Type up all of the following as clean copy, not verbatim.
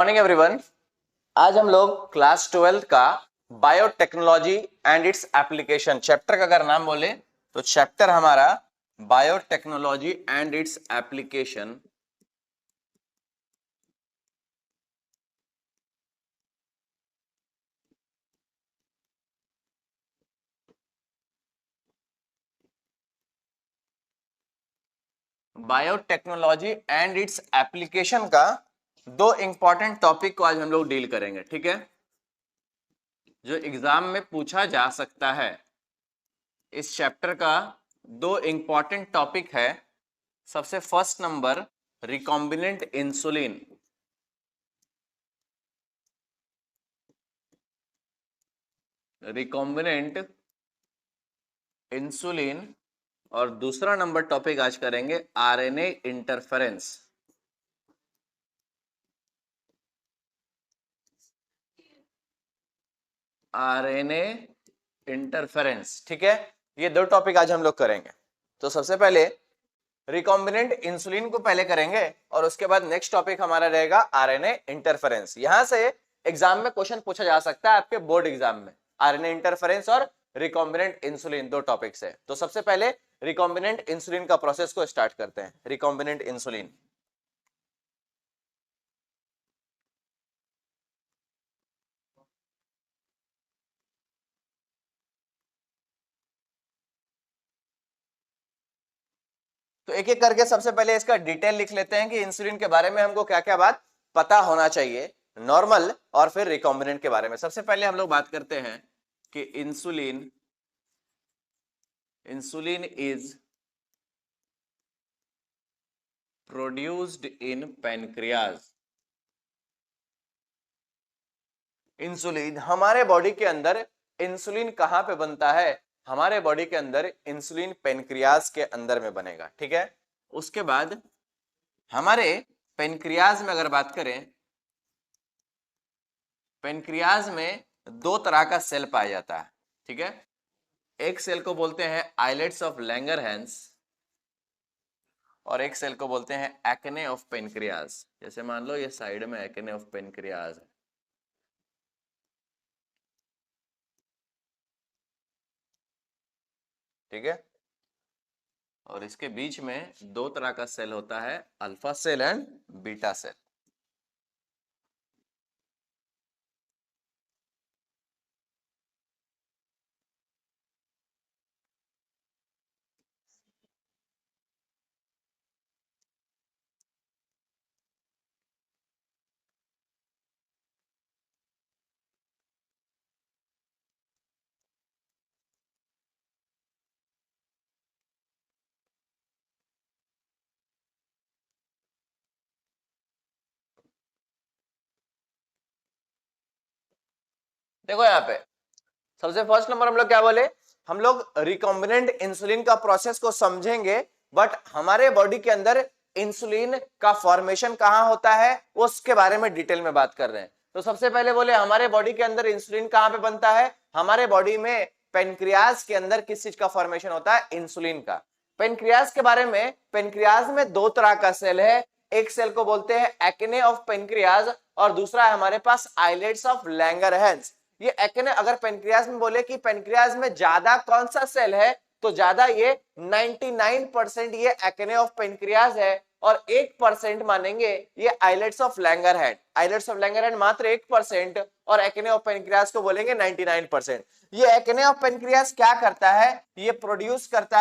Morning everyone. आज हम लोग क्लास 12 का biotechnology and its application chapter का अगर नाम बोले तो चैप्टर हमारा biotechnology and its application. Biotechnology and its application का दो इंपॉर्टेंट टॉपिक को आज हम लोग डील करेंगे, ठीक है, जो एग्जाम में पूछा जा सकता है। इस चैप्टर का दो इंपॉर्टेंट टॉपिक है। सबसे first number recombinant insulin. Recombinant insulin और दूसरा नंबर टॉपिक आज करेंगे आरएनए इंटरफेरेंस। आरएनए इंटरफेरेंस, ठीक है, ये दो टॉपिक आज हम लोग करेंगे। तो सबसे पहले रिकॉम्बिनेंट इंसुलिन को पहले करेंगे और उसके बाद नेक्स्ट टॉपिक हमारा रहेगा आरएनए इंटरफेरेंस। यहां से एग्जाम में क्वेश्चन पूछा जा सकता है आपके बोर्ड एग्जाम में, आरएनए इंटरफेरेंस और रिकॉम्बिनेंट इंसुलिन दो टॉपिक से। तो सबसे पहले रिकॉम्बिनेंट इंसुलिन का प्रोसेस को स्टार्ट करते हैं। रिकॉम्बिनेंट इंसुलिन, तो एक एक करके सबसे पहले इसका डिटेल लिख लेते हैं कि इंसुलिन के बारे में हमको क्या क्या बात पता होना चाहिए, नॉर्मल और फिर रिकॉम्बिनेंट के बारे में। सबसे पहले हम लोग बात करते हैं कि insulin is produced in pancreas. Insulin हमारे बॉडी के अंदर, इंसुलिन कहां पे बनता है? हमारे बॉडी के अंदर इंसुलिन पेनक्रियाज के अंदर में बनेगा, ठीक है। उसके बाद हमारे पेनक्रियाज में अगर बात करें, पेनक्रियाज में दो तरह का सेल पाया जाता है, ठीक है। एक सेल को बोलते हैं आइलेट्स ऑफ लैंगरहैंस और एक सेल को बोलते हैं एक्ने ऑफ पेनक्रियाज। जैसे मान लो ये साइड में एक्ने ऑफ पेनक्रियाज है, ठीक है, और इसके बीच में दो तरह का सेल होता है, alpha cell and beta cell. देखो यहाँ पे सबसे फर्स्ट नंबर हम लोग क्या बोले, हम लोग रिकॉम्बिनेंट इंसुलिन का प्रोसेस को समझेंगे, बट हमारे बॉडी के अंदर इंसुलिन का फॉर्मेशन कहां होता है उसके बारे में डिटेल में बात कर रहे हैं। तो सबसे पहले बोले हमारे बॉडी के अंदर इंसुलिन कहां पे बनता है? हमारे बॉडी में पेनक्रियाज के अंदर किस चीज का फॉर्मेशन होता है? इंसुलिन का। पेनक्रियाज के बारे में, पेनक्रियाज में दो तरह का सेल है, एक सेल को बोलते हैं एक्ने ऑफ पेनक्रियाज और दूसरा है हमारे पास आइलेट्स ऑफ लैंगरहैंस। ये एक्ने, अगर पेनक्रियाज में बोले कि पेनक्रियाज में ज्यादा कौन सा सेल है, तो ज्यादा ये 99% ये एक्ने ऑफ पेनक्रियाज है और 1% मानेंगे ये islets of Langerhans. Islets of Langerhans मात्र 1% और एक्ने ऑफ पेनक्रियाज को बोलेंगे 99%। ये एक्ने ऑफ पेनक्रियाज क्या करता है? ये प्रोड्यूस करता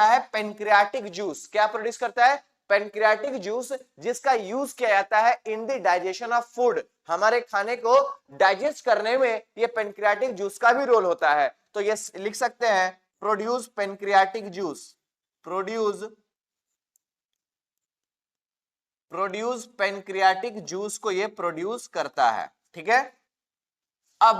है पेनक्रियाटिक जूस। क्या प्रोड्यूस करता है? पेनक्रियाटिक जूस, जिसका यूज किया जाता है in the digestion of food. हमारे खाने को डाइजेस्ट करने में ये पेनक्रियाटिक जूस का भी रोल होता है। तो ये लिख सकते हैं produce pancreatic juice, produce pancreatic juice को ये प्रोड्यूस करता है, ठीक है। अब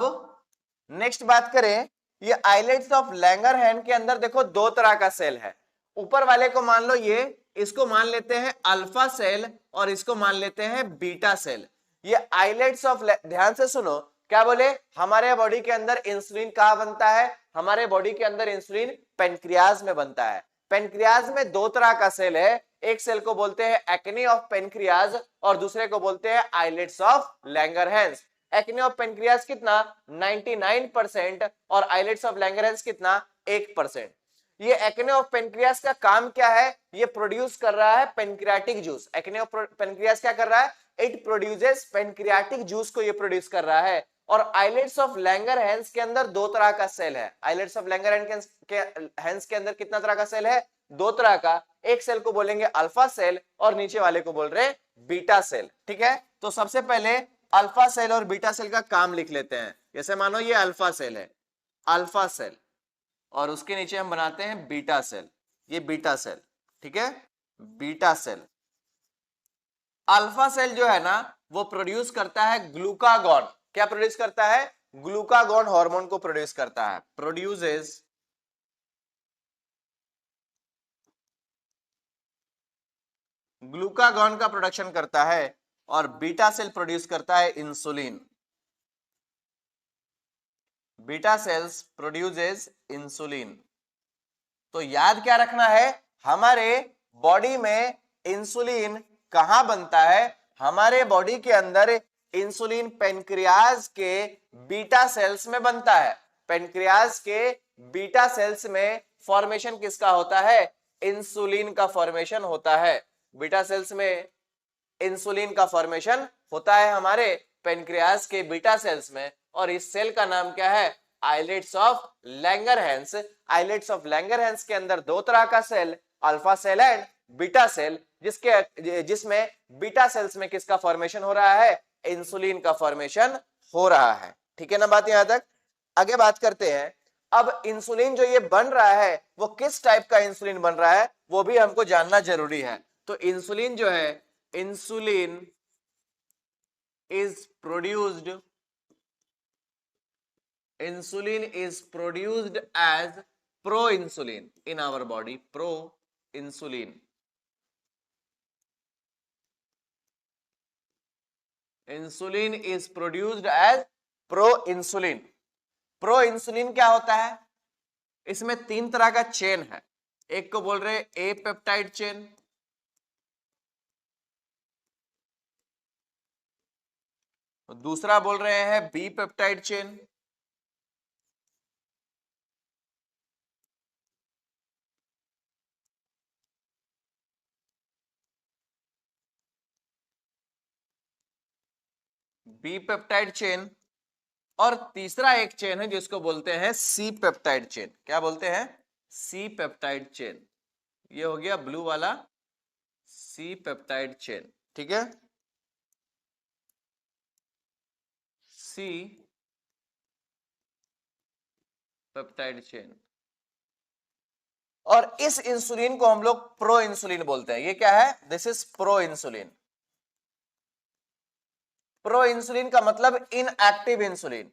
नेक्स्ट बात करें, ये आइलेट्स ऑफ लैंगरहैंस के अंदर देखो दो तरह का सेल है। ऊपर वाले को मान लो ये, इसको मान लेते हैं अल्फा सेल और इसको मान लेते हैं बीटा सेल। ये आइलेट्स ऑफ, ध्यान से सुनो, क्या बोले? हमारे बॉडी के अंदर इंसुलिन कहां बनता है? हमारे बॉडी के अंदर इंसुलिन पेनक्रियाज में बनता है। पेनक्रियाज में दो तरह का सेल है, एक सेल को बोलते हैं एक्ने ऑफ पेनक्रियाज और दूसरे को बोलते हैं islets of Langerhans. Acne of pancreas कितना 99% और आइलेट्स ऑफ लैंगरहैंस कितना 1%। ये एक्ने ऑफ पेनक्रियाज का काम क्या है, ये प्रोड्यूस कर रहा है pancreatic juice. Acne of pancreas क्या कर रहा है, इट प्रोड्यूसेस पेनक्रियाटिक जूस को ये प्रोड्यूस कर रहा है। और आइलेट्स ऑफ लैंगरहैंस के अंदर दो तरह का सेल है। आइलेट्स ऑफ लैंगरहैंस के अंदर कितना तरह का सेल है, दो तरह का। एक सेल को बोलेंगे अल्फा सेल और नीचे वाले को बोल रहे हैं बीटा सेल। ठीक है, तो सबसे पहले अल्फा सेल और बीटा सेल का काम लिख लेते हैं। जैसे मानो ये अल्फा सेल है, अल्फा सेल, और उसके नीचे हम बनाते हैं बीटा सेल, ये बीटा सेल। ठीक है, बीटा सेल। अल्फा सेल जो है ना वो प्रोड्यूस करता है ग्लूकागॉन। क्या प्रोड्यूस करता है, ग्लूकागॉन हार्मोन को प्रोड्यूस करता है, प्रोड्यूसेस ग्लूकागॉन का प्रोडक्शन करता है। और बीटा सेल प्रोड्यूस करता है insulin. Beta cells produces insulin. तो याद क्या रखना है, हमारे बॉडी में इंसुलिन कहां बनता है, हमारे बॉडी के अंदर इंसुलिन पेनक्रियाज के बीटा सेल्स में बनता है। पेनक्रियाज के बीटा सेल्स में फॉर्मेशन किसका होता है, इंसुलिन का फॉर्मेशन होता है। बीटा सेल्स में इंसुलिन का फॉर्मेशन होता है हमारे पेनक्रियाज के बीटा सेल्स में। और इस सेल का नाम क्या है, islets of Langerhans. Islets of Langerhans के अंदर दो तरह का cell, alpha cell and beta cell, जिसमें बीटा सेल्स में किसका फॉर्मेशन हो रहा है, इंसुलिन का फॉर्मेशन हो रहा है। ठीक है ना बात यहां तक। आगे बात करते हैं। अब इंसुलिन जो ये बन रहा है वो किस टाइप का इंसुलिन बन रहा है वो भी हमको जानना जरूरी है। तो इंसुलिन जो है, insulin is produced, insulin is produced as proinsulin in our body, proinsulin। insulin is produced as proinsulin। proinsulin क्या होता है, इसमें तीन तरह का चेन है। एक को बोल रहे हैं ए पेप्टाइड चेन, दूसरा बोल रहे हैं B peptide chain, B peptide chain. और तीसरा एक चेन है जिसको बोलते हैं सी पेप्टाइड चेन। क्या बोलते हैं, सी पेप्टाइड चेन। ये हो गया ब्लू वाला सी पेप्टाइड चेन। ठीक है, सी पेप्टाइड चेन। और इस इंसुलिन को हम लोग प्रो इंसुलिन बोलते हैं। ये क्या है, this is pro insulin. Pro insulin का मतलब इनएक्टिव इंसुलिन।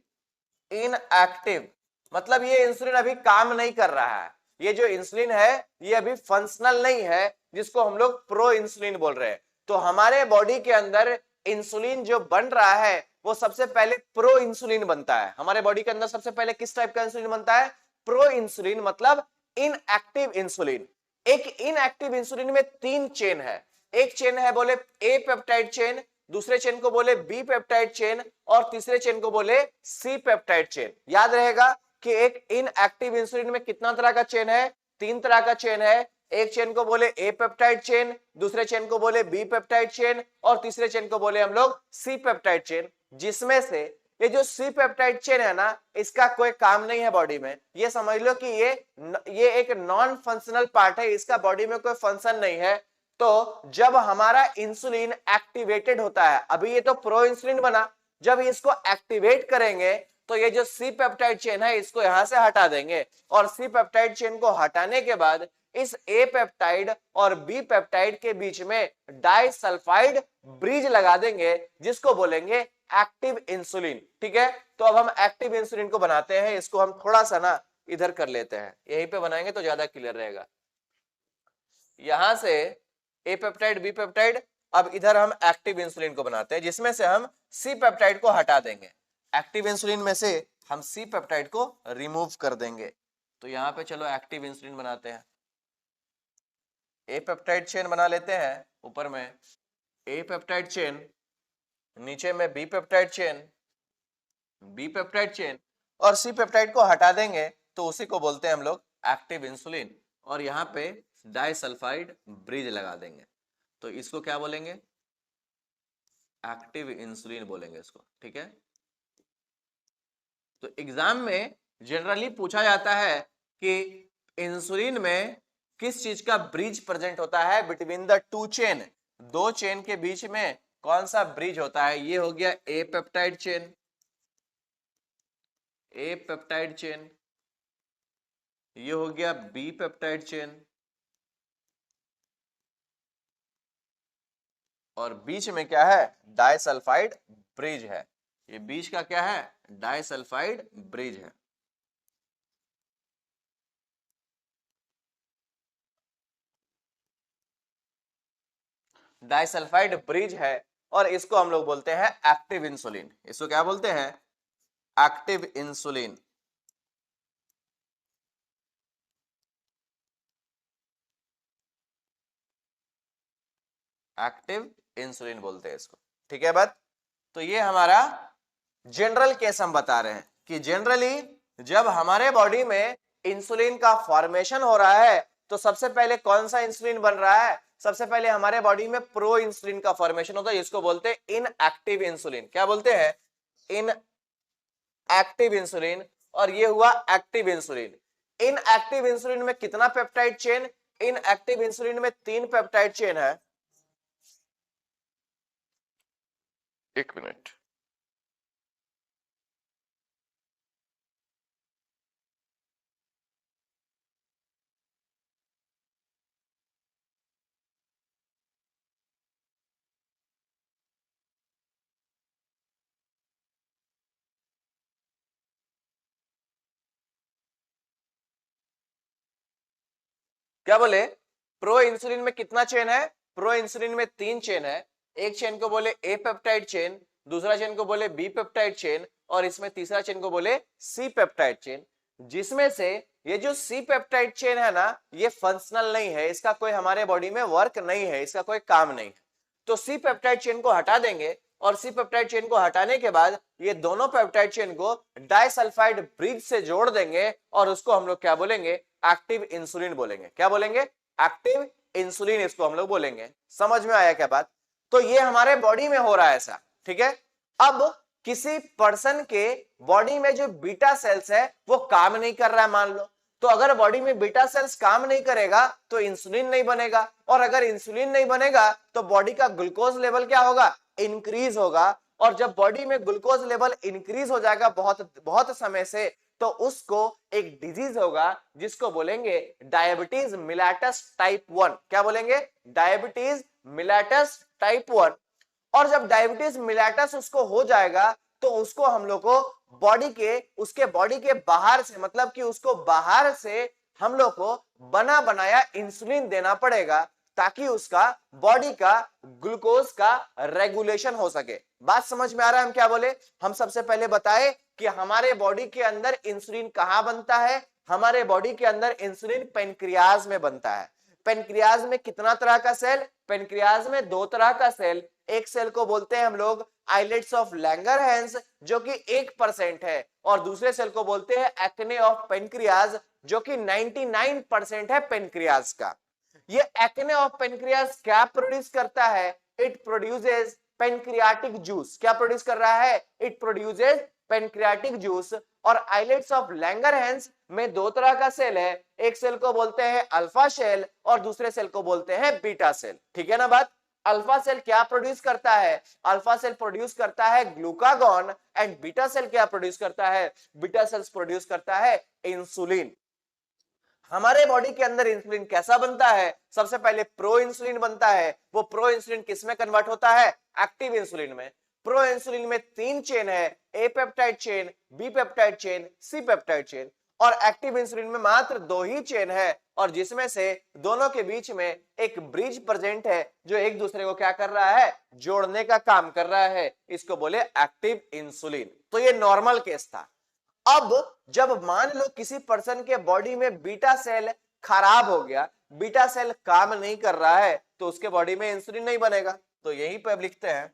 इनएक्टिव मतलब ये इंसुलिन अभी काम नहीं कर रहा है। ये जो इंसुलिन है ये अभी फंक्शनल नहीं है, जिसको हम लोग प्रो इंसुलिन बोल रहे हैं। तो हमारे बॉडी के अंदर इंसुलिन जो बन रहा है वो सबसे पहले प्रो इंसुलिन बनता है। हमारे बॉडी के अंदर सबसे पहले किस टाइप का इंसुलिन बनता है, प्रो इंसुलिन, मतलब इनएक्टिव इंसुलिन। एक इनएक्टिव इंसुलिन में तीन चेन है। एक चेन है बोले ए पेप्टाइड चेन, दूसरे चेन को बोले बी पेप्टाइड चेन और तीसरे चेन को बोले सी पेप्टाइड चेन। याद रहेगा कि एक इनएक्टिव इंसुलिन में कितना तरह का चेन है, तीन तरह का चेन है। एक चेन को बोले ए पेप्टाइड चेन, दूसरे चेन को बोले बी पेप्टाइड चेन और तीसरे चेन को बोले हम लोग सी पेप्टाइड चेन। जिसमें से ये जो सी पेप्टाइड चेन है ना, इसका कोई काम नहीं है बॉडी में। ये समझ लो कि ये एक नॉन फंक्शनल पार्ट है, इसका बॉडी में कोई फंक्शन नहीं है। तो जब हमारा इंसुलिन एक्टिवेटेड होता है, अभी ये तो प्रो इंसुलिन बना, जब इसको एक्टिवेट करेंगे तो ये जो सी पेप्टाइड चेन है इसको यहां से हटा देंगे। और सी पेप्टाइड चेन को हटाने के बाद इस ए पेप्टाइड और बी पेप्टाइड के बीच में डाइसल्फाइड ब्रिज लगा देंगे, जिसको बोलेंगे एक्टिव इंसुलिन। ठीक है, तो अब हम एक्टिव इंसुलिन को बनाते हैं। इसको हम थोड़ा सा ना इधर कर लेते हैं, यहीं पे बनाएंगे तो ज्यादा क्लियर रहेगा। यहां से ए पेप्टाइड बी पेप्टाइड, अब इधर हम एक्टिव इंसुलिन को बनाते हैं, जिसमें से हम सी पेप्टाइड को हटा देंगे। एक्टिव इंसुलिन में से हम सी पेप्टाइड को रिमूव कर देंगे। तो यहां पे चलो एक्टिव इंसुलिन बनाते हैं। ए पेप्टाइड चेन बना लेते हैं, ऊपर में ए पेप्टाइड चेन, नीचे में B peptide chain, B peptide chain, और सी पेप्टाइड को हटा देंगे तो उसी को बोलते हैं हम लोग एक्टिव इंसुलिन, और यहाँ पे डाइसल्फाइड ब्रिज लगा देंगे तो इसको क्या बोलेंगे, एक्टिव इंसुलिन बोलेंगे इसको। ठीक है, तो एग्जाम में जनरली पूछा जाता है कि इंसुलिन में किस चीज का ब्रिज प्रेजेंट होता है बिटवीन द टू चेन, दो चेन के बीच में कौन सा ब्रिज होता है। ये हो गया ए peptide chain, A peptide chain, ये हो गया बी पेप्टाइड चेन, और बीच में क्या है, डाइसल्फाइड ब्रिज है। ये बीच का क्या है, डाइसल्फाइड ब्रिज है। डाइसल्फाइड ब्रिज है और इसको हम लोग बोलते हैं एक्टिव इंसुलिन। इसको क्या बोलते हैं, एक्टिव इंसुलिन। एक्टिव इंसुलिन बोलते हैं इसको। ठीक है बात, तो ये हमारा जनरल केस हम बता रहे हैं कि जनरली जब हमारे बॉडी में इंसुलिन का फॉर्मेशन हो रहा है तो सबसे पहले कौन सा इंसुलिन बन रहा है, सबसे पहले हमारे बॉडी में प्रो इंसुलिन का फॉर्मेशन होता है, इसको बोलते हैं इनएक्टिव इंसुलिन। क्या बोलते हैं, इनएक्टिव इंसुलिन। और ये हुआ एक्टिव इंसुलिन। इनएक्टिव इंसुलिन में कितना पेप्टाइड चेन, इनएक्टिव इंसुलिन में 3 पेप्टाइड चेन है। एक मिनट, क्या बोले, प्रो इंसुलिन में कितना चेन है, प्रो इंसुलिन में 3 चेन है। एक चेन को बोले ए पेप्टाइड चेन, दूसरा चेन को बोले बी पेप्टाइड चेन, और इसमें तीसरा चेन को बोले सी पेप्टाइड चेन। जिसमें से ये जो सी पेप्टाइड चेन है ना, ये फंक्शनल नहीं है, इसका कोई हमारे बॉडी में वर्क नहीं है, इसका कोई काम नहीं है। तो सी पेप्टाइड चेन को हटा देंगे, और सी पेप्टाइड चेन को हटाने के बाद ये दोनों पेप्टाइड चेन को डाइसल्फाइड ब्रिज से जोड़ देंगे, और उसको हम लोग क्या बोलेंगे, एक्टिव इंसुलिन बोलेंगे। क्या बोलेंगे, एक्टिव इंसुलिन इसको हम लोग बोलेंगे। समझ में आया क्या बात, तो ये हमारे बॉडी में हो रहा है ऐसा। ठीक है, अब किसी पर्सन के बॉडी में जो बीटा सेल्स है वो काम नहीं कर रहा है मान लो, तो अगर बॉडी में बीटा सेल्स काम नहीं करेगा तो इंसुलिन नहीं बनेगा, और अगर इंसुलिन नहीं बनेगा तो बॉडी का ग्लूकोज लेवल क्या होगा, इंक्रीज होगा। और जब बॉडी में ग्लूकोज लेवल इंक्रीज हो जाएगा बहुत बहुत समय से, तो उसको एक डिजीज होगा जिसको बोलेंगे डायबिटीज मिलेटस टाइप 1। क्या बोलेंगे, डायबिटीज मिलेटस टाइप 1। और जब डायबिटीज मिलेटस उसको हो जाएगा तो उसको हम लोग को बॉडी के, उसके बॉडी के बाहर से, मतलब कि उसको बाहर से हम लोग को बना बनाया इंसुलिन देना पड़ेगा, ताकि उसका बॉडी का ग्लूकोज का रेगुलेशन हो सके। बात समझ में आ रहा है हम क्या बोले, हम सबसे पहले बताए कि हमारे बॉडी के अंदर इंसुलिन कहां बनता है, हमारे बॉडी के अंदर इंसुलिन पेनक्रियाज में बनता है। पेनक्रियाज में कितना तरह का सेल, पेनक्रियाज में 2 तरह का सेल। एक सेल को बोलते हैं हम लोग आइलेट्स ऑफ लैंगरहैंस जो कि 1% है, और दूसरे सेल को बोलते हैं एक्ने ऑफ पेनक्रियाज जो कि 99% है पेनक्रियाज का। ये एक्ने ऑफ पेनक्रियाज क्या प्रोड्यूस करता है, इट प्रोड्यूसेस पेनक्रियाटिक जूस। क्या प्रोड्यूस कर रहा है, इट प्रोड्यूसेस पेनक्रियाटिक जूस। और आइलेट्स ऑफ लैंगरहैंस में 2 तरह का सेल है, एक सेल को बोलते हैं अल्फा सेल और दूसरे सेल को बोलते हैं बीटा सेल। ठीक है ना बात, अल्फा सेल क्या प्रोड्यूस करता है, अल्फा सेल प्रोड्यूस करता है ग्लूकागॉन, एंड बीटा सेल क्या प्रोड्यूस करता है, बीटा सेल्स प्रोड्यूस करता है इंसुलिन। हमारे बॉडी के अंदर इंसुलिन कैसा बनता है, सबसे पहले प्रो इंसुलिन बनता है। वो प्रो इंसुलिन किस में कन्वर्ट होता है, एक्टिव इंसुलिन में। प्रो इंसुलिन में 3 चेन है, A peptide chain, B peptide chain, C peptide chain. और एक्टिव इंसुलिन में मात्र 2 ही चेन है, और जिसमें से दोनों के बीच में एक ब्रिज प्रेजेंट है जो एक दूसरे को क्या कर रहा है, जोड़ने का काम कर रहा है। इसको बोले एक्टिव इंसुलिन। तो ये नॉर्मल केस था। अब जब मान लो किसी पर्सन के बॉडी में बीटा सेल खराब हो गया, बीटा सेल काम नहीं कर रहा है, तो उसके बॉडी में इंसुलिन नहीं बनेगा। तो यही पे अब लिखते हैं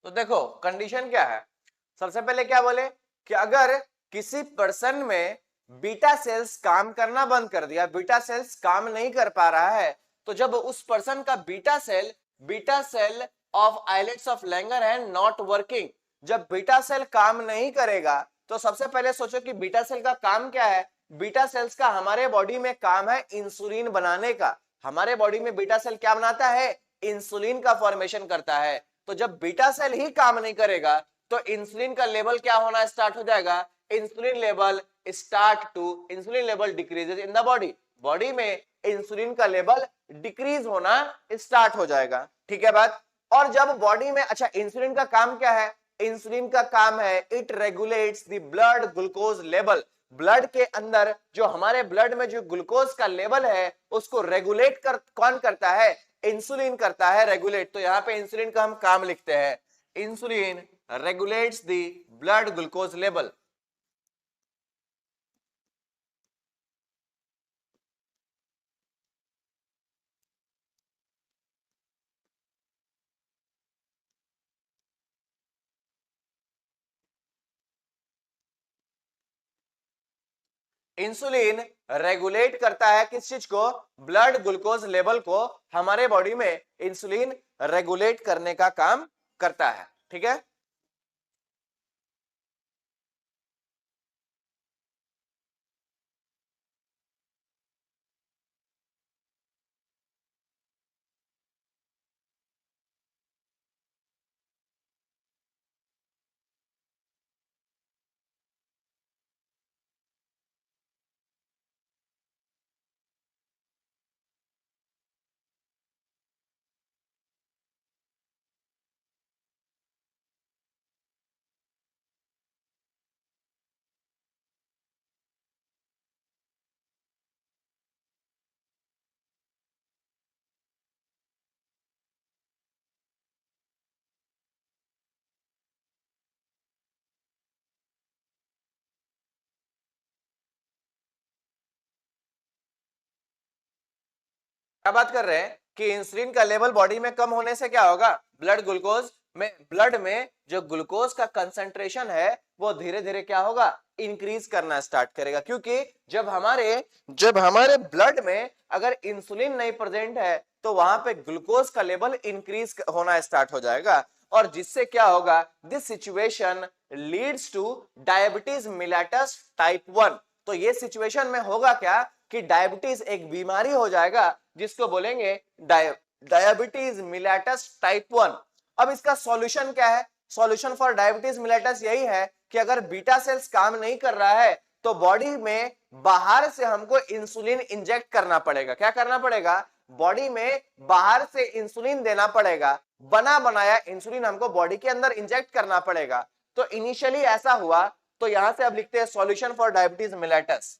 तो देखो कंडीशन क्या है। सबसे पहले क्या बोले कि अगर किसी पर्सन में बीटा सेल्स काम करना बंद कर दिया, बीटा सेल्स काम नहीं कर पा रहा है, तो जब उस पर्सन का beta cell of islets of Langerhans not working, जब बीटा सेल काम नहीं करेगा, तो सबसे पहले सोचो कि बीटा सेल का काम क्या है। बीटा सेल्स का हमारे बॉडी में काम है इंसुलिन बनाने का। हमारे बॉडी में बीटा सेल क्या बनाता है? इंसुलिन का फॉर्मेशन करता है। तो जब बीटा सेल ही काम नहीं करेगा, तो इंसुलिन का लेवल क्या होना स्टार्ट हो जाएगा? Insulin level decreases in the body. Body में इंसुलिन का लेवल डिक्रीज होना स्टार्ट हो जाएगा। ठीक है बात। और जब बॉडी में, अच्छा इंसुलिन का काम क्या है? इंसुलिन का काम है it regulates the blood glucose level. Blood के अंदर जो हमारे ब्लड में जो ग्लूकोज का लेवल है उसको रेगुलेट कौन करता है? इंसुलिन करता है रेगुलेट। तो यहां पे इंसुलिन का हम काम लिखते हैं, insulin regulates the blood glucose level. Insulin regulate करता है किस चीज को? ब्लड ग्लूकोज लेवल को। हमारे बॉडी में इंसुलिन रेगुलेट करने का काम करता है। ठीक है। क्या बात कर रहे हैं कि इंसुलिन का लेवल बॉडी में कम होने से क्या होगा? ब्लड में जो ग्लूकोज का कंसंट्रेशन है वो धीरे धीरे क्या होगा? इंक्रीज करना स्टार्ट करेगा। क्योंकि जब हमारे ब्लड में अगर इंसुलिन नहीं प्रेजेंट है तो वहां पे ग्लूकोज का लेवल इंक्रीज होना स्टार्ट हो जाएगा, और जिससे क्या होगा? This situation leads to diabetes mellitus type 1। तो ये सिचुएशन में होगा क्या कि डायबिटीज एक बीमारी हो जाएगा जिसको बोलेंगे डायबिटीज मिलेटस टाइप 1। अब इसका सॉल्यूशन क्या है? सॉल्यूशन फॉर डायबिटीज मिलेटस यही है कि अगर बीटा सेल्स काम नहीं कर रहा है तो बॉडी में बाहर से हमको इंसुलिन इंजेक्ट करना पड़ेगा। क्या करना पड़ेगा? बॉडी में बाहर से इंसुलिन देना पड़ेगा। बना बनाया इंसुलिन हमको बॉडी के अंदर इंजेक्ट करना पड़ेगा। तो इनिशियली ऐसा हुआ। तो यहां से अब लिखते हैं सॉल्यूशन फॉर डायबिटीज मिलेटस।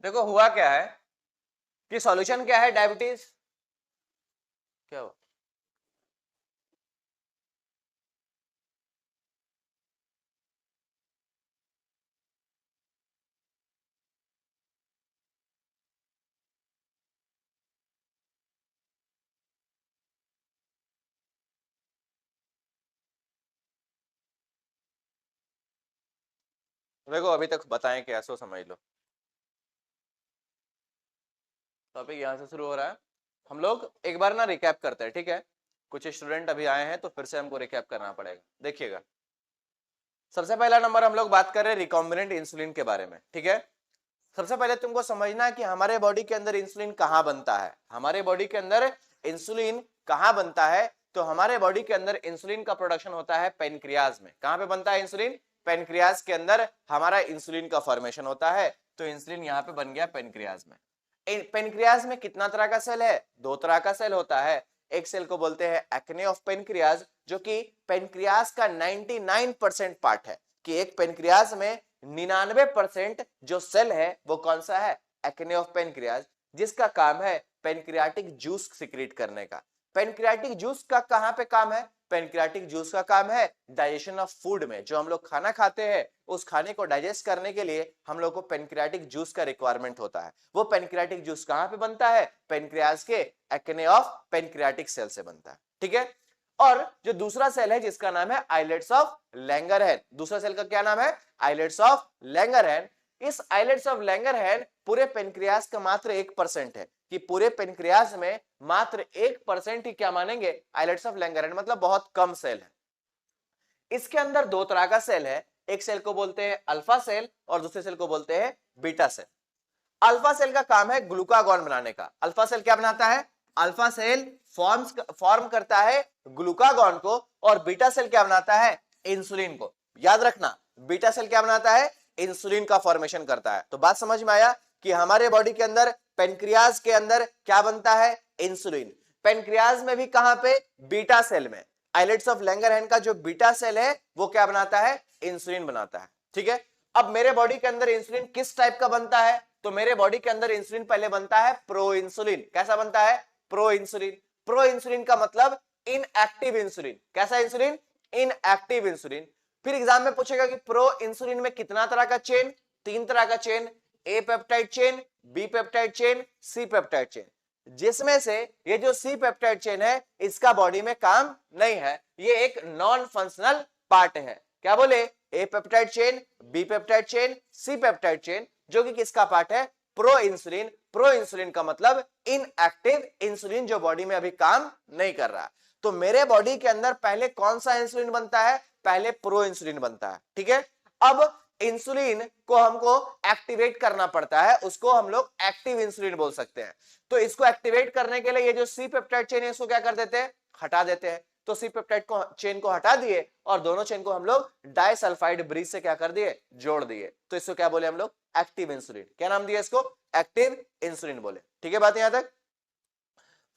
देखो हुआ क्या है कि सॉल्यूशन क्या है डायबिटीज, क्या हो देखो अभी तक बताएं क्या, सो समझ लो। टॉपिक यहाँ से शुरू हो रहा है। हम लोग एक बार ना रिकैप करते हैं, ठीक है। कुछ स्टूडेंट अभी आए हैं तो फिर से हमको रिकैप करना पड़ेगा। देखिएगा, सबसे पहला नंबर हम लोग बात कर रहे हैं रिकॉम्बिनेंट इंसुलिन के बारे में, ठीक है। सबसे पहले तुमको समझना है कि हमारे बॉडी के अंदर इंसुलिन कहाँ बनता है। हमारे बॉडी के अंदर इंसुलिन कहाँ बनता है? तो हमारे बॉडी के अंदर इंसुलिन का प्रोडक्शन होता है पेनक्रियाज में। कहाँ पे बनता है इंसुलिन? पेनक्रियाज के अंदर हमारा इंसुलिन का फॉर्मेशन होता है। तो इंसुलिन यहाँ पे बन गया पेनक्रियाज में। पेनक्रियाज में कितना तरह का सेल है? दो तरह का सेल होता है। एक सेल को बोलते हैं एक्ने ऑफ पेनक्रियाज, जो कि पेनक्रियाज का 99% पार्ट है। कि एक पेनक्रियाज में 99% जो सेल है वो कौन सा है? एक्ने ऑफ पेनक्रियाज, जिसका काम है पेनक्रियाटिक जूस सिक्रीट करने का। पेनक्रियाटिक जूस का कहां पे काम है? पेनक्रियाटिक जूस का काम है डाइजेशन ऑफ फूड में। जो हम लोग खाना खाते हैं उस खाने को डाइजेस्ट करने के लिए हम लोग को पेनक्रियाटिक जूस का रिक्वायरमेंट होता है। वो पेनक्रियाटिक जूस कहां पे बनता है? पेनक्रियाज के एक्ने ऑफ पेनक्रियाटिक सेल से बनता है, ठीक है। और जो दूसरा सेल है जिसका नाम है आइलेट्स ऑफ लैंगरहैन, दूसरा सेल का क्या नाम है? Islets of Langerhans. इस आइलेट्स ऑफ लैंगरहैन पूरे पेनक्रियाज का मात्र 1% है। कि पूरे पेनक्रियाज में मात्र 1% ही क्या मानेंगे? आइलेट्स ऑफ लैंगरहैन, मतलब बहुत कम सेल है। इसके अंदर दो तरह का सेल है। एक सेल को बोलते हैं अल्फा सेल और दूसरे सेल को बोलते हैं बीटा सेल। अल्फा सेल का काम है ग्लूकागॉन बनाने का। अल्फा सेल क्या बनाता है? अल्फा सेल फॉर्म करता है ग्लूकागॉन को। और बीटा सेल क्या बनाता है? इंसुलिन को। याद रखना, बीटा सेल क्या बनाता है? इंसुलिन का फॉर्मेशन करता है। तो बात समझ में आया कि हमारे बॉडी के अंदर पेनक्रियाज के अंदर क्या बनता है? इंसुलिन। पेनक्रियाज में भी कहां पे? बीटा सेल में। आइलेट्स ऑफ लैंगरहैन का जो बीटा सेल है वो क्या बनाता है? इंसुलिन बनाता है, ठीक है। अब मेरे बॉडी के अंदर इंसुलिन किस टाइप का बनता है? तो मेरे बॉडी के अंदर इंसुलिन पहले बनता है प्रो इंसुलिन। कैसा बनता है? Pro insulin. प्रो इंसुलिन का मतलब इनएक्टिव इंसुलिन। कैसा इंसुलिन? Inactive insulin. फिर एग्जाम में पूछेगा कि प्रो इंसुलिन में कितना तरह का चेन? 3 तरह का chain, A peptide chain, B peptide chain, C peptide chain. जिसमें से ये जो सी पेप्टाइड चेन है इसका बॉडी में काम नहीं है, ये एक नॉन फंक्शनल पार्ट है। क्या बोले? A peptide chain, B peptide chain, C peptide chain, जो कि किसका पार्ट है? Pro insulin. प्रो इंसुलिन का मतलब इनएक्टिव इंसुलिन, जो बॉडी में अभी काम नहीं कर रहा। तो मेरे बॉडी के अंदर पहले कौन सा इंसुलिन बनता है? पहले प्रो इंसुलिन बनता है, ठीक है। अब इंसुलिन को हमको एक्टिवेट करना पड़ता है, उसको हम लोग एक्टिव इंसुलिन बोल सकते हैं। तो इसको एक्टिवेट करने के लिए ये जो सी पेप्टाइड चेन है इसको क्या कर देते हैं? हटा देते हैं। तो सी पेप्टाइड को चेन को हटा दिए और दोनों चेन को हम लोग डाइसल्फाइड ब्रिज से क्या कर दिए? जोड़ दिए। तो इसको क्या बोले हम लोग? Active insulin. क्या नाम दिया इसको? एक्टिव इंसुलिन बोले, ठीक है। बात यहां तक।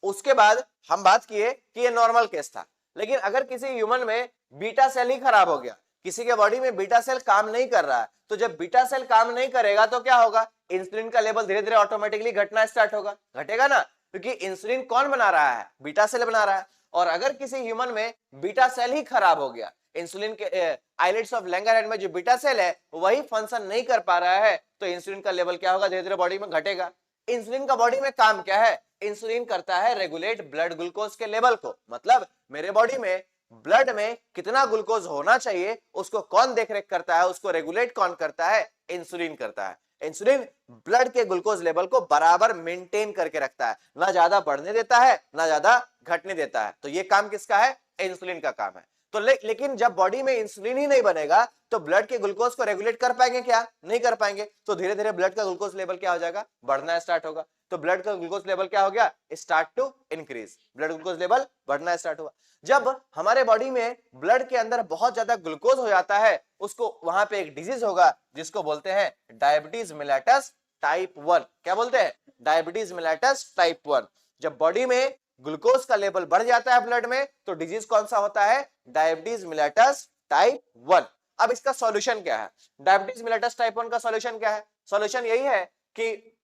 उसके बाद हम बात किए कि ये नॉर्मल केस था, लेकिन अगर किसी ह्यूमन में बीटा सेल ही खराब हो गया, किसी के बॉडी में बीटा सेल काम नहीं कर रहा है, तो जब बीटा सेल काम नहीं करेगा तो क्या होगा? इंसुलिन का लेवल धीरे धीरे ऑटोमेटिकली घटना स्टार्ट होगा। घटेगा ना, क्योंकि इंसुलिन कौन बना रहा है? बीटा सेल बना रहा है। और अगर किसी ह्यूमन में बीटा सेल ही खराब हो गया, इंसुलिन के आइलेट्स ऑफ लैंगरहैन में जो बीटा सेल है वही फंक्शन नहीं कर पा रहा है, तो इंसुलिन का लेवल क्या होगा? धीरे धीरे बॉडी में घटेगा। इंसुलिन का बॉडी में काम क्या है? इंसुलिन करता है रेगुलेट ब्लड ग्लूकोज के लेवल को। मतलब मेरे बॉडी में ब्लड में कितना ग्लूकोज होना चाहिए उसको कौन देखरेख करता है? उसको रेगुलेट कौन करता है? इंसुलिन करता है। इंसुलिन ब्लड के ग्लूकोज लेवल को बराबर मेंटेन करके रखता है, ना ज्यादा बढ़ने देता है ना ज्यादा घटने देता है। तो ये काम किसका है? इंसुलिन का काम है। तो लेकिन जब बॉडी में इंसुलिन ही नहीं बनेगा तो ब्लड के ग्लूकोज को रेगुलेट कर पाएंगे क्या? नहीं कर पाएंगे। तो धीरे धीरे ब्लड का ग्लूकोज लेवल क्या हो जाएगा? बढ़ना स्टार्ट होगा। तो ब्लड का ग्लूकोज लेवल क्या हो गया? Start to increase. Blood glucose level बढ़ना स्टार्ट हुआ। जब हमारे बॉडी में ब्लड के अंदर बहुत ज्यादा ग्लूकोज हो जाता है, उसको वहां पे एक डिजीज होगा जिसको बोलते हैं डायबिटीज मेलिटस टाइप 1। क्या बोलते हैं? Diabetes mellitus type 1। जब बॉडी में ग्लूकोज का लेवल बढ़ जाता है ब्लड में तो डिजीज कौन सा होता है? Diabetes mellitus type 1। अब इसका सॉल्यूशन क्या है? डायबिटीज मेलिटस टाइप 1 का सॉल्यूशन क्या है? सॉल्यूशन यही है कि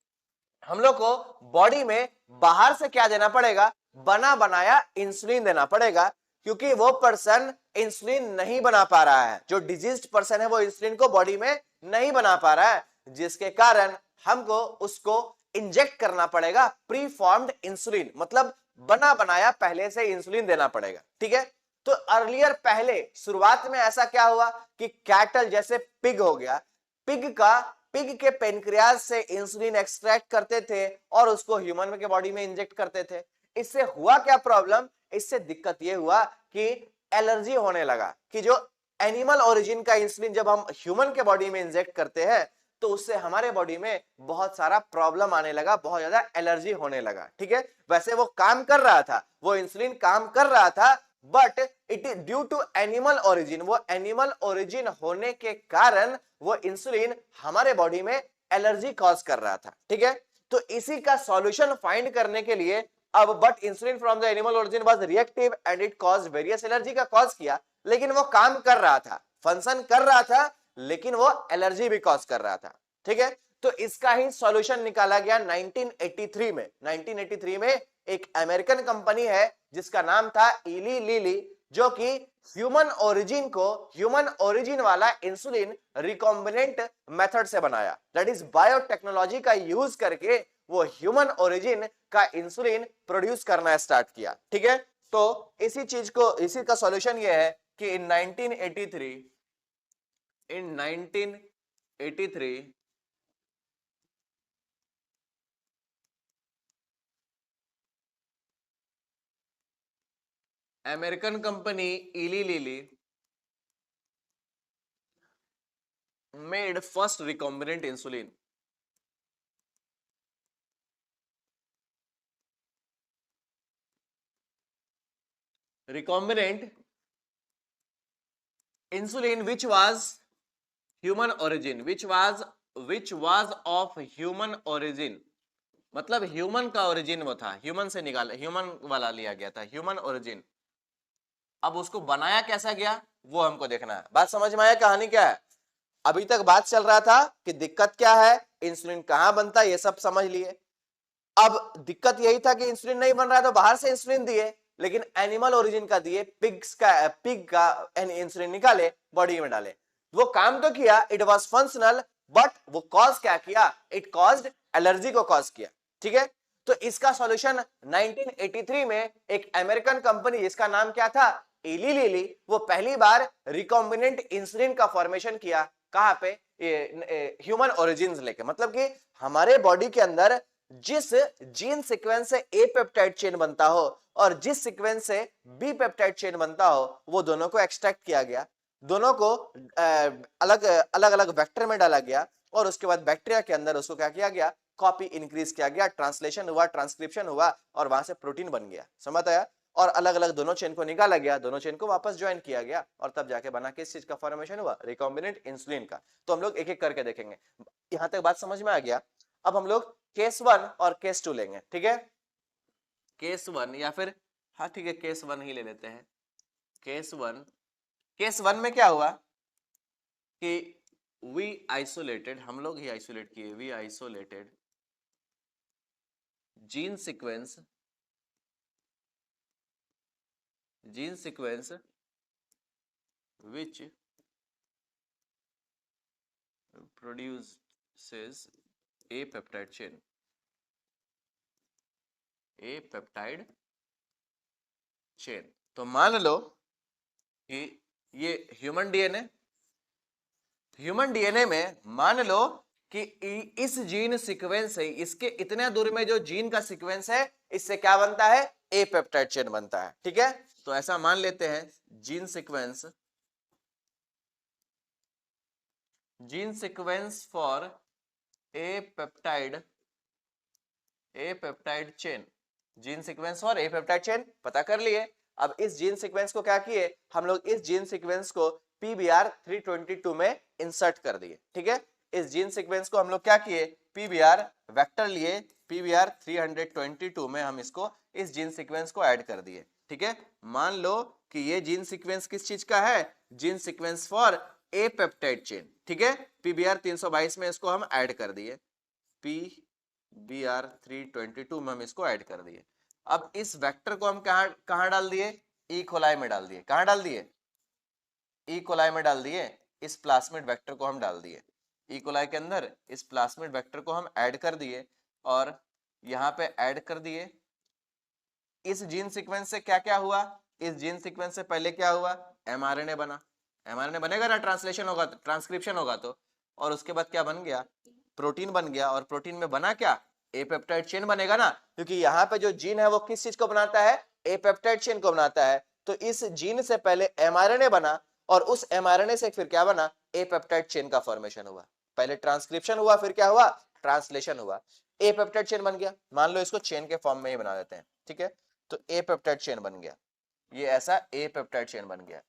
हम लोग को बॉडी में बाहर से क्या देना पड़ेगा, बना बनाया इंसुलिन देना पड़ेगा, क्योंकि वो पर्सन इंसुलिन नहीं बना पा रहा है, जो डिजीज्ड पर्सन है वो इंसुलिन को बॉडी में नहीं बना पा रहा है, जिसके कारण हमको उसको इंजेक्ट करना पड़ेगा प्री फॉर्म्ड इंसुलिन, मतलब बना बनाया पहले से इंसुलिन देना पड़ेगा। ठीक है, तो अर्लियर पहले शुरुआत में ऐसा क्या हुआ कि कैटल जैसे पिग हो गया, पिग के पेनक्रियाज से इंसुलिन एक्सट्रैक्ट करते थे और उसको ह्यूमन के बॉडी में इंजेक्ट करते थे। इससे हुआ क्या प्रॉब्लम, इससे दिक्कत यह हुआ कि एलर्जी होने लगा, कि जो एनिमल ओरिजिन का इंसुलिन जब हम ह्यूमन के बॉडी में इंजेक्ट करते हैं तो उससे हमारे बॉडी में बहुत सारा प्रॉब्लम आने लगा, बहुत ज्यादा एलर्जी होने लगा। ठीक है, वैसे वो काम कर रहा था, वो इंसुलिन काम कर रहा था, but it is due to animal origin, वो एनिमल ओरिजिन होने के कारण वो इंसुलिन हमारे बॉडी में एलर्जी कॉज कर रहा था। ठीक है, तो इसी का सॉल्यूशन फाइंड करने के लिए अब but insulin from the animal origin was reactive and it cause various allergy का कॉज किया, लेकिन वो काम कर रहा था, फंक्शन कर रहा था, लेकिन वो एलर्जी भी कॉज कर रहा था। ठीक है, तो इसका ही सॉल्यूशन निकाला गया 1983 में। 1983 में एक अमेरिकन कंपनी है जिसका नाम था इली लिली, जो कि ह्यूमन ओरिजिन वाला इंसुलिन रिकॉम्बिनेंट मेथड से बनाया, दैट इज बायोटेक्नोलॉजी का यूज करके वो ह्यूमन ओरिजिन का इंसुलिन प्रोड्यूस करना स्टार्ट किया। ठीक है, तो इसी का सॉल्यूशन ये है कि इन 1983 अमेरिकन कंपनी इली lily made first recombinant insulin. recombinant insulin which was human origin, which was of human origin, मतलब ह्यूमन का ओरिजिन वो था, ह्यूमन से निकाला, ह्यूमन वाला लिया गया था, ह्यूमन ओरिजिन। अब उसको बनाया कैसा गया वो हमको देखना है। बात समझ में आया, कहानी क्या है? अभी तक बात चल रहा था कि दिक्कत क्या है, इंसुलिन कहां बनता है, ये सब समझ लिए। अब दिक्कत यही था कि इंसुलिन नहीं बन रहा है तो बाहर से इंसुलिन दिए, लेकिन एनिमल ओरिजिन का दिए, पिग का इंसुलिन निकाले, बॉडी में डाले, वो काम तो किया, इट वाज फंक्शनल, बट वो कॉज क्या किया, इट कॉज्ड एलर्जी को कॉज किया। ठीक है, तो इसका सॉल्यूशन 1983 में एक अमेरिकन कंपनी जिसका नाम क्या था, इली लिली, वो पहली बार रिकॉम्बिनेंट इंसुलिन का फॉर्मेशन किया। कहां पे, ह्यूमन ओरिजिन लेके, मतलब कि हमारे बॉडी के अंदर जिस जीन सीक्वेंस से ए पेप्टाइड चेन बनता हो और जिस सीक्वेंस से बी पेप्टाइड चेन बनता हो, वो दोनों को एक्सट्रैक्ट किया गया, दोनों को अलग अलग वेक्टर में डाला गया, और उसके बाद बैक्टीरिया के अंदर उसको क्या किया गया, कॉपी इंक्रीज किया गया, ट्रांसलेशन हुआ, ट्रांसक्रिप्शन हुआ, और वहां से प्रोटीन बन गया। समझ आया? और अलग अलग दोनों चेन को निकाला गया, दोनों चेन को वापस ज्वाइन किया गया, और तब जाके बना किस चीज का फॉर्मेशन हुआ, रिकॉम्बिनेंट इंसुलिन का। तो हम लोग एक एक करके देखेंगे। यहां तक बात समझ में आ गया? अब हम लोग केस 1 और केस 2 लेंगे। ठीक है, केस 1 या फिर हाँ ठीक है, केस 1 ही ले लेते हैं। केस 1 में क्या हुआ कि वी आइसोलेटेड, हम लोग ही आइसोलेट किए, we isolated gene sequence which produces a peptide chain, तो मान लो कि ये ह्यूमन डीएनए में मान लो कि इस जीन सीक्वेंस से, इसके इतने दूर में जो जीन का सीक्वेंस है, इससे क्या बनता है, ए पेप्टाइड चेन बनता है। ठीक है, तो ऐसा मान लेते हैं gene sequence for a peptide chain, gene sequence for a peptide chain पता कर लिए। अब इस जीन सीक्वेंस को क्या किए हम लोग, इस जीन सीक्वेंस को PBR 322 में इंसर्ट कर दिए। ठीक है, इस जीन सीक्वेंस को हम लोग क्या किए, PBR वेक्टर लिए, PBR 322 में हम इसको, इस जीन सीक्वेंस को ऐड कर दिए। ठीक है, मान लो कि ये जीन सीक्वेंस किस चीज का है, gene sequence for a peptide chain. ठीक है, PBR 322 में इसको हम ऐड कर दिए, PBr322 में हम इसको ऐड कर दिए। अब इस वेक्टर को हम कहाँ डाल दिए, ई कोलाई में डाल दिए। कहाँ डाल दिए, ई कोलाई में डाल दिए। इस प्लाज्मिड वेक्टर को हम डाल दिए ई कोलाई के अंदर, इस प्लाज्मिड वेक्टर को हम ऐड कर दिए और यहाँ पे ऐड कर दिए। इस जीन सीक्वेंस से क्या क्या हुआ, इस जीन सीक्वेंस से पहले क्या हुआ, एमआरएनए बना। एमआरएनए बनेगा ना, ट्रांसलेशन होगा, ट्रांसक्रिप्शन होगा तो, और उसके बाद क्या बन गया, प्रोटीन बन गया। और प्रोटीन में बना क्या, ए पेप्टाइड चेन बनेगा ना, क्योंकि यहाँ पे जो जीन है वो किस चीज को बनाता है, ए पेप्टाइड चेन को बनाता है। तो इस जीन से पहले एमआरएनए बना और उस एमआरएनए से फिर क्या बना, ए पेप्टाइड चेन का फॉर्मेशन हुआ। पहले ट्रांसक्रिप्शन हुआ, फिर क्या हुआ, ट्रांसलेशन हुआ, ए पेप्टाइड चेन बन गया। मान लो इसको चेन के फॉर्म में ही बना देते हैं, ठीक है। तो ए पेप्टाइड चेन बन गया, ये ऐसा ए पेप्टाइड चेन बन गया,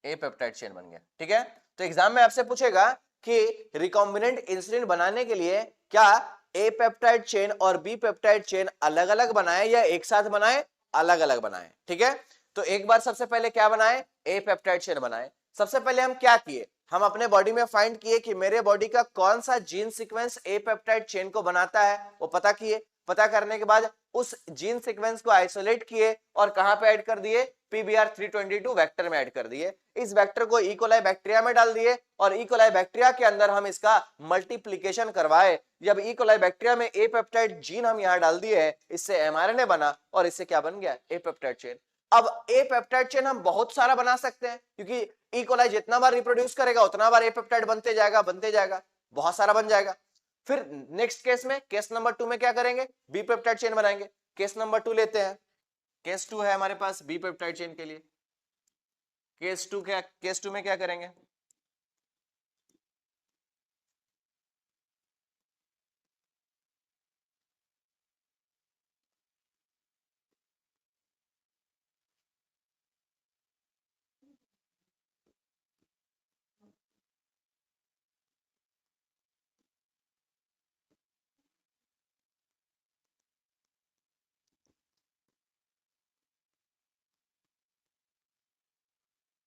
ए पेप्टाइड चेन बन गया, ठीक है। तो एग्जाम में आपसे पूछेगा कि रिकॉम्बिनेंट इंसुलिन बनाने के लिए क्या ए पेप्टाइड चेन और बी पेप्टाइड चेन अलग अलग बनाए या एक साथ बनाए, अलग अलग बनाए, ठीक है। तो एक बार सबसे पहले क्या बनाए, ए पेप्टाइड चेन बनाए। सबसे पहले हम क्या किए, हम अपने बॉडी में फाइंड किए कि मेरे बॉडी का कौन सा जीन सीक्वेंस ए पेप्टाइड चेन को बनाता है, वो पता किए। पता करने के बाद उस जीन सीक्वेंस को आइसोलेट किए और कहां पे ऐड कर दिए, PBr322 वेक्टर में ऐड कर दिए। इस वेक्टर को ई कोलाई बैक्टीरिया में डाल दिए और ई कोलाई बैक्टीरिया के अंदर हम इसका मल्टीप्लिकेशन करवाए। जब ई कोलाई बैक्टीरिया में ए पेप्टाइड जीन हम यहां डाल दिए हैं, इससे एमआरएनए बना और इससे क्या बन गया, ए पेप्टाइड चेन। अब ए पेप्टाइड चेन हम बहुत सारा बना सकते हैं, क्योंकि ई कोलाई जितना बार रिप्रोड्यूस करेगा उतना बार ए पेप्टाइड बनते जाएगा, बहुत सारा बन जाएगा। फिर नेक्स्ट केस में, केस नंबर 2 में क्या करेंगे, बी पेप्टाइड चेन बनाएंगे। केस नंबर 2 लेते हैं, केस 2 है हमारे पास बी पेप्टाइड चेन के लिए। केस 2 में क्या करेंगे,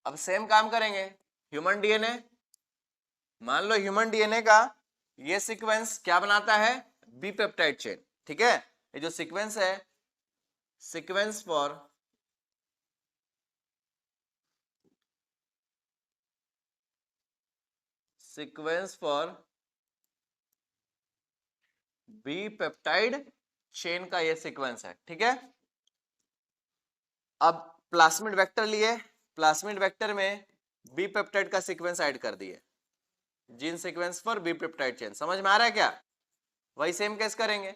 अब सेम काम करेंगे। ह्यूमन डीएनए, मान लो ह्यूमन डीएनए का ये सीक्वेंस क्या बनाता है, बी पेप्टाइड चेन, ठीक है। ये जो सीक्वेंस है, sequence for B peptide chain का ये सीक्वेंस है, ठीक है। अब प्लाज्मिड वेक्टर लिए, प्लाज्मिड वेक्टर में बी पेप्टाइड का सीक्वेंस ऐड कर दिए, gene sequence for B peptide chain. समझ में आ रहा है क्या, वही सेम केस करेंगे,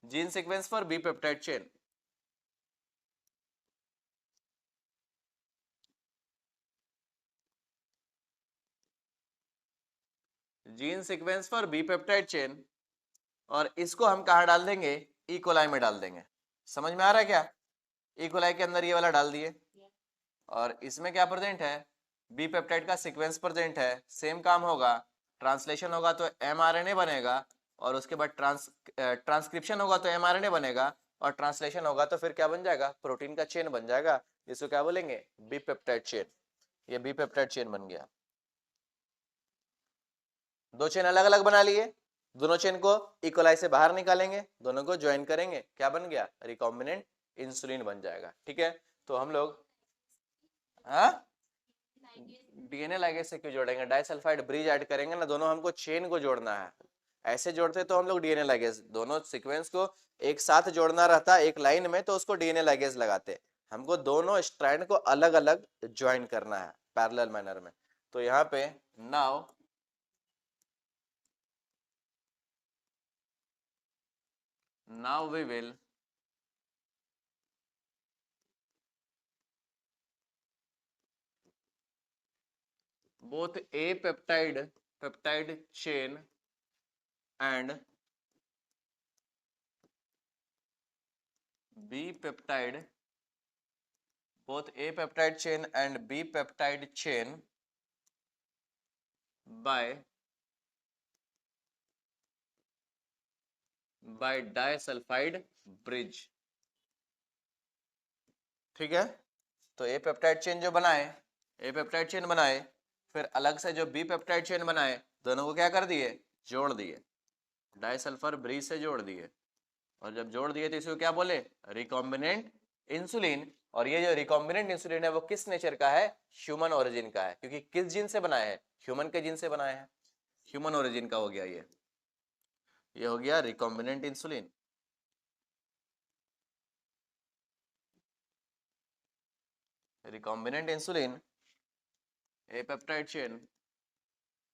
gene sequence for B peptide chain. Gene sequence for B peptide chain, और इसको हम कहा डाल देंगे, ई कोलाई में डाल देंगे। समझ में आ रहा है क्या, ई कोलाई के अंदर ये वाला डाल दिए और इसमें क्या प्रेजेंट है, बी पेप्टाइड का सीक्वेंस प्रेजेंट है। सेम काम होगा, ट्रांसलेशन होगा तो एमआरएनए बनेगा और उसके बाद ट्रांसक्रिप्शन होगा तो एमआरएनए बनेगा और ट्रांसलेशन होगा तो फिर क्या बन जाएगा, प्रोटीन का चेन बन जाएगा, इसको क्या बोलेंगे, बी पेप्टाइड चेन। ये बी पेप्टाइड चेन बन गया। दो चेन अलग अलग बना लिए, दोनों चेन को इक्वलाई से बाहर निकालेंगे, दोनों को ज्वाइन करेंगे, क्या बन गया, रिकॉम्बिनेंट इंसुलिन बन जाएगा, ठीक है। तो हम लोग डीएनए लाइगेज से क्यों जोड़ेंगे, डाइसल्फाइड ब्रिज ऐड करेंगे ना, दोनों हमको चेन को जोड़ना है। ऐसे जोड़ते तो हम लोग डीएनए लाइगेज, दोनों सीक्वेंस को एक साथ जोड़ना रहता एक लाइन में तो उसको डीएनए लाइगेज लगाते। हमको दोनों स्ट्रैंड को अलग अलग ज्वाइन करना है पैरेलल मैनर में। तो यहाँ पे now we will both A peptide chain and B peptide, both A peptide chain and B peptide chain by disulphide bridge, ठीक है। तो ए पेप्टाइड चेन जो बनाए, ए पेप्टाइड चेन बनाए, फिर अलग से जो बी पेप्टाइड चेन बनाए, दोनों को क्या कर दिए, जोड़ दिए, डाइसल्फर ब्रीज से जोड़ दिए, और जब जोड़ दिए तो इसको क्या बोले, रिकॉम्बिनेंट इंसुलिन। और ये जो रिकॉम्बिनेंट इंसुलिन है वो किस नेचर का है, ह्यूमन ओरिजिन का है, क्योंकि किस जीन से बनाया है, ह्यूमन के जीन से बनाया है, ह्यूमन ओरिजिन का हो गया ये हो गया रिकॉम्बिनेंट इंसुलिन। रिकॉम्बिनेंट इंसुलिन ए पेप्टाइड चेन,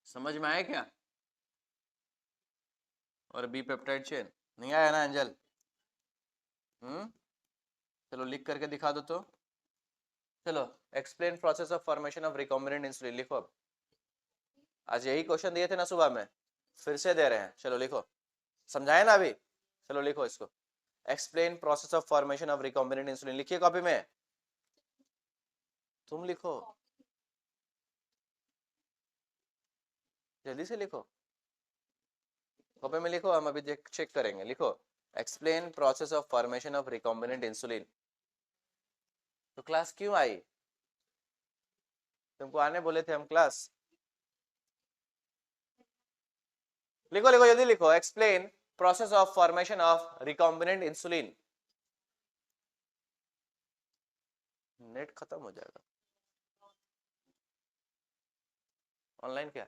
समझ में आया क्या, और बी पेप्टाइड चेन नहीं आया ना एंजल? चलो लिख करके दिखा दो तो। चलो explain process of formation of recombinant insulin लिखो। अब आज यही क्वेश्चन दिए थे ना सुबह में, फिर से दे रहे हैं, चलो लिखो, समझाए ना अभी, चलो लिखो इसको, explain process of formation of recombinant insulin, लिखिए कॉपी में, तुम लिखो, जल्दी से लिखो, कॉपी में लिखो, हम अभी चेक करेंगे, लिखो explain process of formation of recombinant insulin. तो क्लास क्यों आई, तुमको आने बोले थे हम क्लास, लिखो लिखो जल्दी लिखो, explain process of formation of recombinant insulin. Net खत्म हो जाएगा, ऑनलाइन क्या